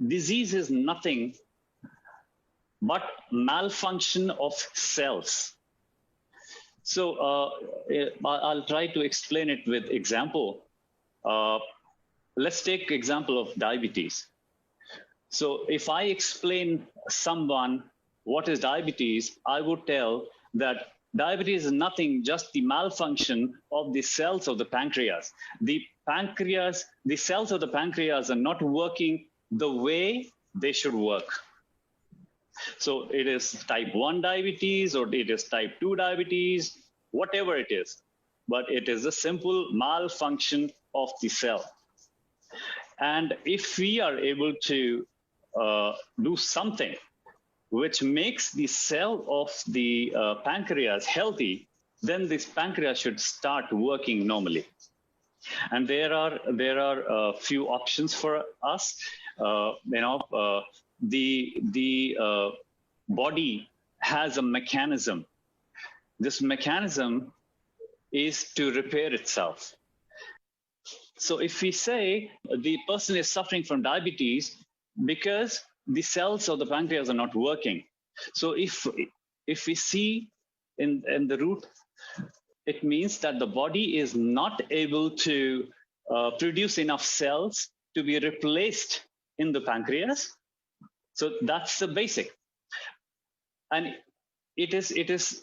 disease is nothing but malfunction of cells. So I'll try to explain it with example. Let's take example of diabetes. So if I explain someone what is diabetes, I would tell that diabetes is nothing, just the malfunction of the cells of the pancreas. The cells of the pancreas are not working the way they should work. So it is type 1 diabetes or it is type 2 diabetes, whatever it is, but it is a simple malfunction of the cell. And if we are able to do something which makes the cell of the pancreas healthy, then this pancreas should start working normally. And there are a few options for us. The body has a mechanism. This mechanism is to repair itself. So if we say the person is suffering from diabetes because the cells of the pancreas are not working. So if we see in the root, it means that the body is not able to produce enough cells to be replaced in the pancreas. So that's the basic. And it is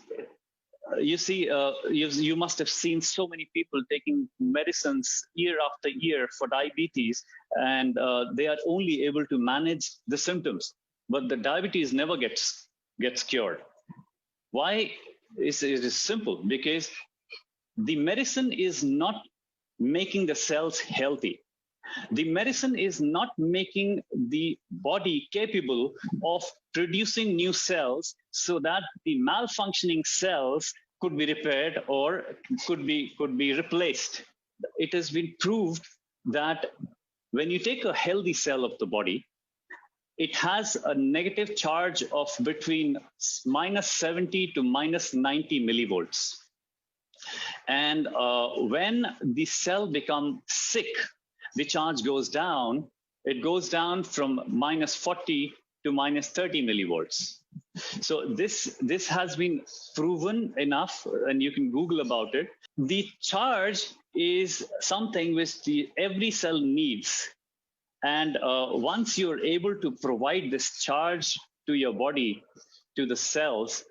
you see, you must have seen so many people taking medicines year after year for diabetes, and they are only able to manage the symptoms, but the diabetes never gets cured. Why? It is simple, because the medicine is not making the cells healthy. The medicine is not making the body capable of producing new cells so that the malfunctioning cells could be repaired or could be replaced. It has been proved that when you take a healthy cell of the body, it has a negative charge of between -70 to -90 millivolts. And when the cell becomes sick, the charge goes down. It goes down from -40 to -30 millivolts. So this has been proven enough, and you can Google about it. The charge is something which every cell needs. And once you're able to provide this charge to your body, to the cells,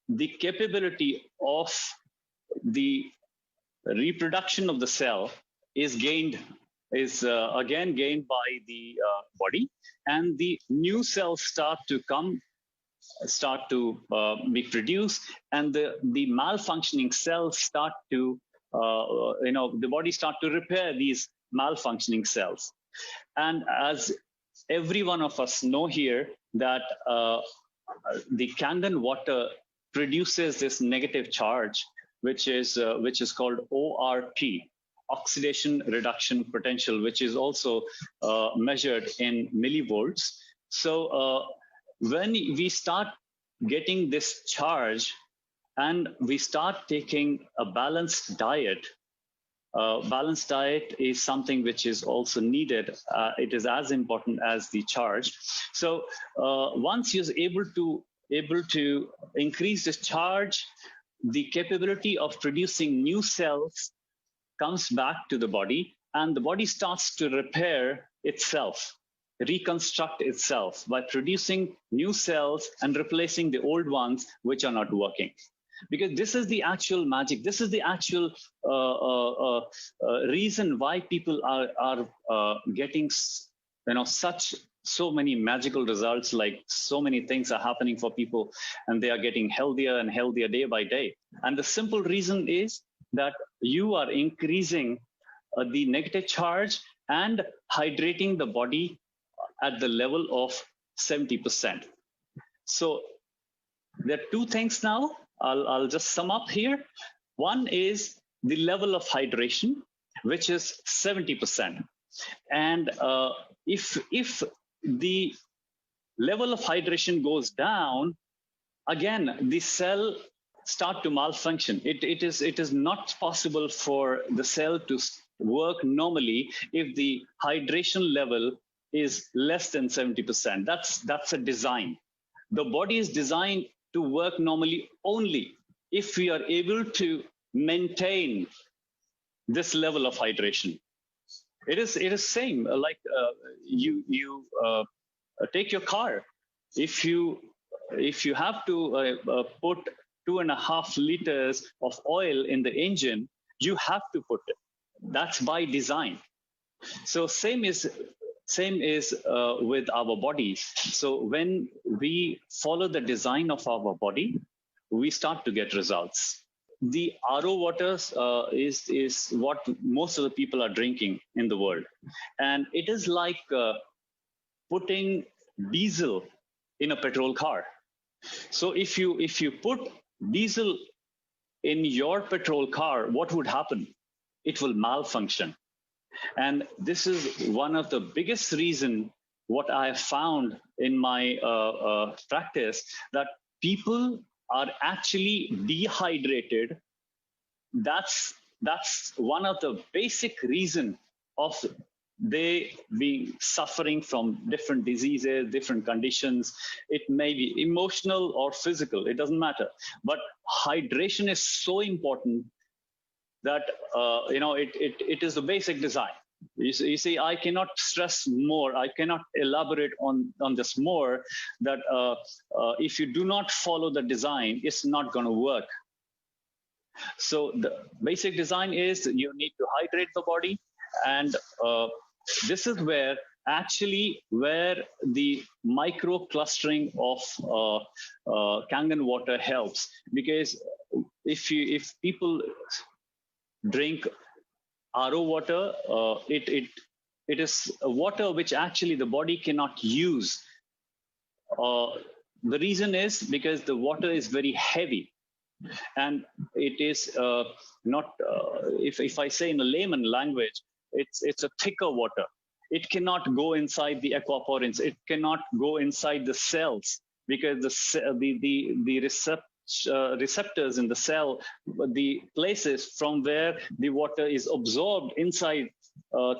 the capability of the reproduction of the cell is again gained by the body, and the new cells start to be produced, and the malfunctioning cells start to the body start to repair these malfunctioning cells. And as every one of us know here, that the Kangen water produces this negative charge, which is called ORP, oxidation reduction potential, which is also measured in millivolts. So when we start getting this charge and we start taking a balanced diet, balanced diet is something which is also needed. It is as important as the charge. So once you're able to increase this charge, the capability of producing new cells comes back to the body, and the body starts to repair itself, reconstruct itself by producing new cells and replacing the old ones which are not working. Because this is the actual magic. This is the actual reason why people are getting so many magical results. Like, so many things are happening for people, and they are getting healthier and healthier day by day. And the simple reason is that you are increasing the negative charge and hydrating the body at the level of 70%. So there are two things now. I'll just sum up here. One is the level of hydration, which is 70%. And if the level of hydration goes down, again, the cell start to malfunction. It is not possible for the cell to work normally if the hydration level is less than 70%. That's a design. The body is designed to work normally only if we are able to maintain this level of hydration. It is same like you take your car. If you have to put 2.5 liters of oil in the engine, you have to put it. That's by design. So same is with our bodies. So when we follow the design of our body, we start to get results. The RO waters is what most of the people are drinking in the world, and it is like putting diesel in a petrol car. So if you put diesel in your petrol car, what would happen? It will malfunction. And this is one of the biggest reason what I have found in my practice, that people are actually dehydrated. That's one of the basic reason of they being suffering from different diseases, different conditions. It may be emotional or physical, it doesn't matter. But hydration is so important that it is the basic design. You see, I cannot stress more, I cannot elaborate on this more, that if you do not follow the design, it's not going to work. So the basic design is you need to hydrate the body, and this is where the micro clustering of Kangen water helps, because if people drink RO water, it is a water which actually the body cannot use. The reason is because the water is very heavy, and it is not. If I say in a layman language, it's a thicker water. It cannot go inside the aquaporins. It cannot go inside the cells, because the receptors in the cell, the places from where the water is absorbed inside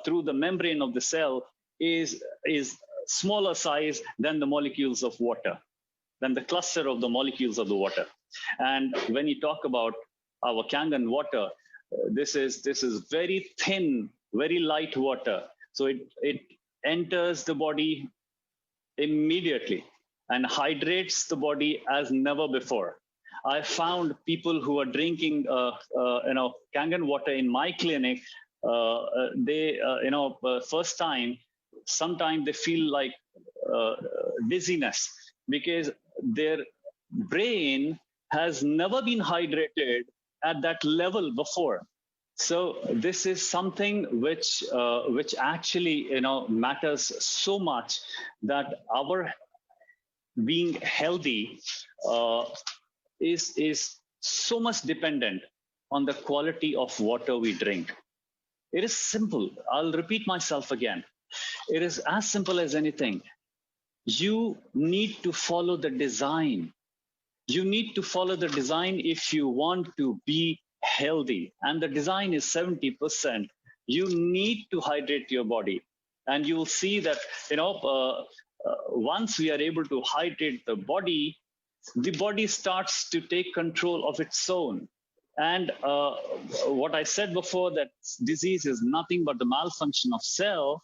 through the membrane of the cell, is smaller size than the molecules of water, than the cluster of the molecules of the water. And when you talk about our Kangen water, this is very thin, very light water. So it enters the body immediately and hydrates the body as never before. I found people who are drinking Kangen water in my clinic. They first time, sometimes they feel like dizziness, because their brain has never been hydrated at that level before. So this is something which actually matters so much, that our being healthy is so much dependent on the quality of water we drink. It is simple. I'll repeat myself again. It is as simple as anything. You need to follow the design. You need to follow the design if you want to be healthy. And the design is 70%. You need to hydrate your body. And you will see that, once we are able to hydrate the body starts to take control of its own. And what I said before, that disease is nothing but the malfunction of cell.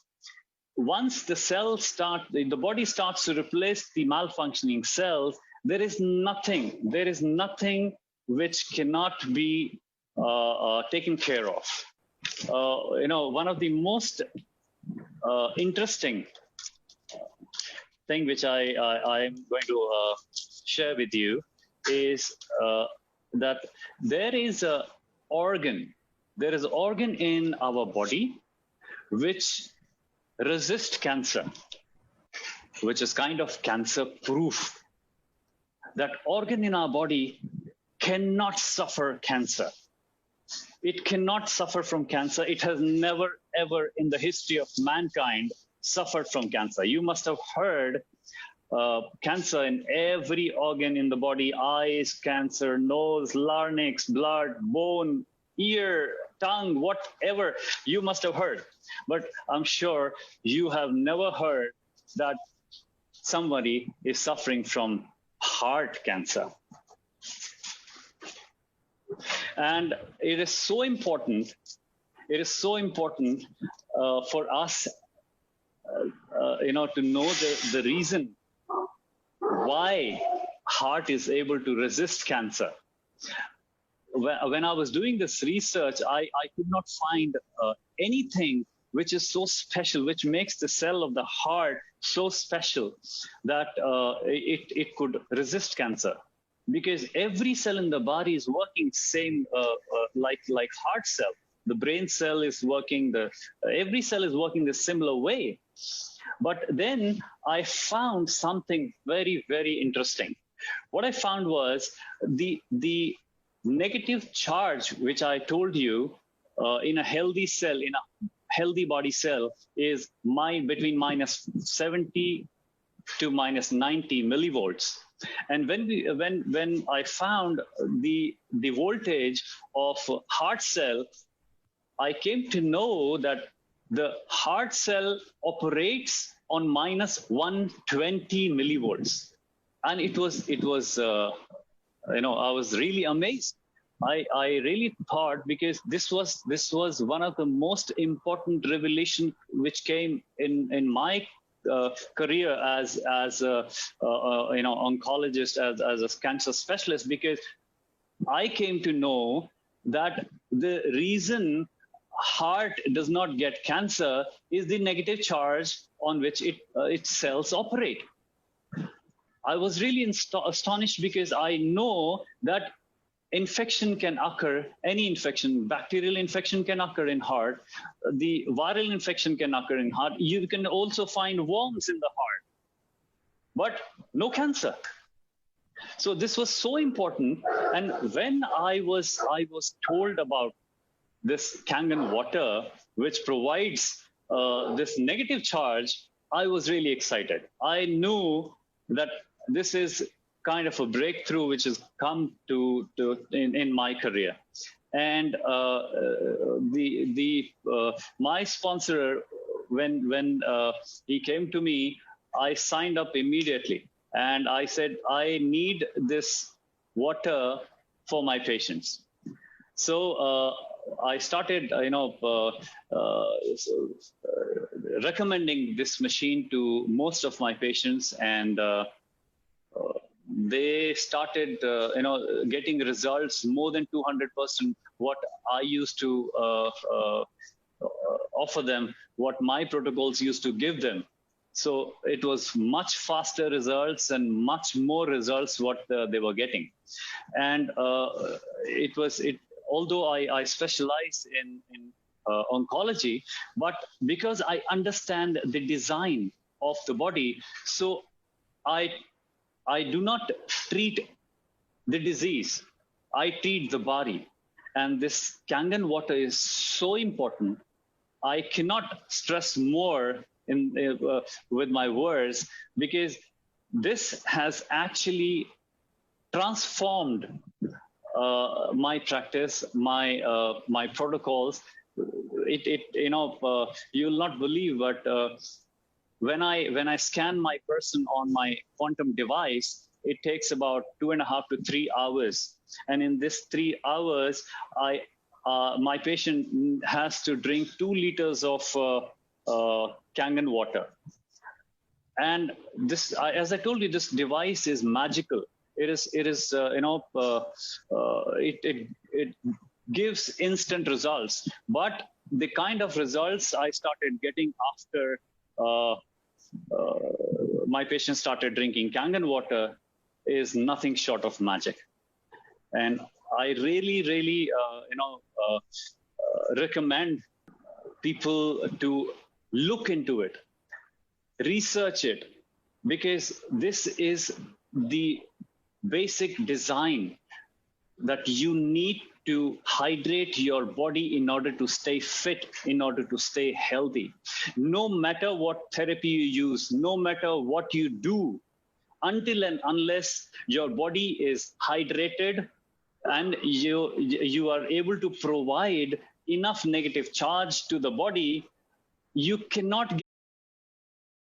Once the body starts to replace the malfunctioning cells, there is nothing which cannot be taken care of. One of the most interesting thing which I am going to share with you is that there is an organ in our body which resists cancer, which is kind of cancer proof. That organ in our body cannot suffer cancer. It cannot suffer from cancer. It has never, ever in the history of mankind suffered from cancer. You must have heard cancer in every organ in the body: eyes cancer, nose, larynx, blood, bone, ear, tongue, whatever. You must have heard. But I'm sure you have never heard that somebody is suffering from heart cancer. And it is so important. It is so important for us, to know the reason why heart is able to resist cancer. When I was doing this research, I could not find anything which is so special, which makes the cell of the heart so special that it could resist cancer. Because every cell in the body is working same like heart cell. The brain cell is working, every cell is working the similar way. But then I found something very, very interesting. What I found was the negative charge, which I told you, in a healthy cell, in a healthy body cell, is between minus 70 to minus 90 millivolts. And when I found the voltage of heart cell, I came to know that the heart cell operates on minus 120 millivolts. And it was I was really amazed. I really thought, because this was one of the most important revelation which came in my career as a oncologist, as a cancer specialist, because I came to know that the reason heart does not get cancer is the negative charge on which its cells operate. I was really astonished, because I know that infection can occur, any infection, bacterial infection can occur in heart, the viral infection can occur in heart. You can also find worms in the heart, but no cancer. So this was so important. And when I was told about this Kangen water, which provides this negative charge, I was really excited. I knew that this is kind of a breakthrough which has come in my career. And my sponsor, when he came to me, I signed up immediately, and I said, I need this water for my patients. So I started, recommending this machine to most of my patients, and they started, getting results more than 200% what I used to offer them, what my protocols used to give them. So it was much faster results and much more results what they were getting. And although I specialize in oncology, but because I understand the design of the body, so I do not treat the disease, I treat the body. And this Kangen water is so important. I cannot stress more with my words, because this has actually transformed my practice, my protocols. You'll not believe, but when I scan my person on my quantum device, it takes about 2.5 to 3 hours. And in this 3 hours, my patient has to drink 2 liters of Kangen water. And this, as I told you, this device is magical. It gives instant results. But the kind of results I started getting after my patients started drinking Kangen water is nothing short of magic. And I really, really, recommend people to look into it, research it, because this is the basic design that you need to hydrate your body in order to stay fit, in order to stay healthy. No matter what therapy you use, no matter what you do, until and unless your body is hydrated and you are able to provide enough negative charge to the body, you cannot